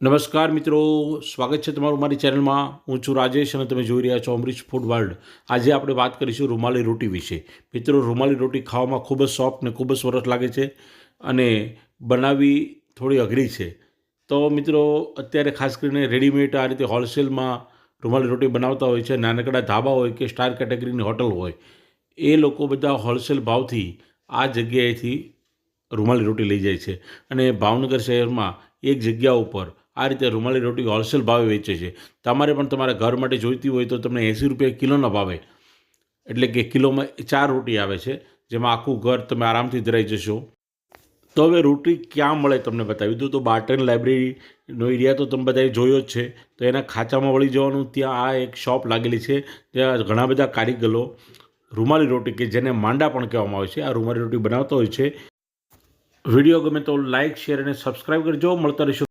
નમસ્કાર મિત્રો, સ્વાગત છે તમારું મારી ચેનલમાં. હું છું રાજેશ અને તમે જોઈ રહ્યા છો અમરીશ ફૂડ વર્લ્ડ. આજે આપણે વાત કરીશું રૂમાલી રોટી વિશે. મિત્રો, રૂમાલી રોટી ખાવામાં ખૂબ જ સોફ્ટ ને ખૂબ જ સરસ લાગે છે અને બનાવવી થોડી અઘરી છે. તો મિત્રો, અત્યારે ખાસ કરીને રેડીમેડ આ રીતે હોલસેલમાં રૂમાલી રોટી બનાવતા હોય છે. નાનકડા ધાબા હોય કે સ્ટાર કેટેગરીની હોટલ હોય, એ લોકો બધા હોલસેલ ભાવથી આ જગ્યાએથી રૂમાલી રોટી લઈ જાય છે અને ભાવનગર શહેરમાં એક જગ્યા ઉપર આ રીતે રૂમાલી રોટી હોલસેલ ભાવે વેચે છે. તમારે પણ તમારા ઘર માટે જોઈતી હોય તો તમને 80 રૂપિયા કિલોના ભાવે, એટલે કે કિલોમાં 4 રોટી આવે છે, જેમાં આખું ઘર તમે આરામથી ધરાઈ જશો. તો હવે રોટી ક્યાં મળે તમને બતાવી દઉં. તો બાર્ટન લાઇબ્રેરીનો એરિયા તો તમે બધાએ જોયો જ છે. તો એના ખાંચામાં વળી જવાનું, ત્યાં આ એક શોપ લાગેલી છે. ત્યાં ઘણા બધા કારીગરો રૂમાલી રોટી, કે જેને માંડા પણ કહેવામાં આવે છે, આ રૂમાલી રોટી બનાવતા હોય છે. વિડીયો ગમે તો લાઇક, શેર અને સબસ્ક્રાઈબ કરજો. મળતા રહીશું.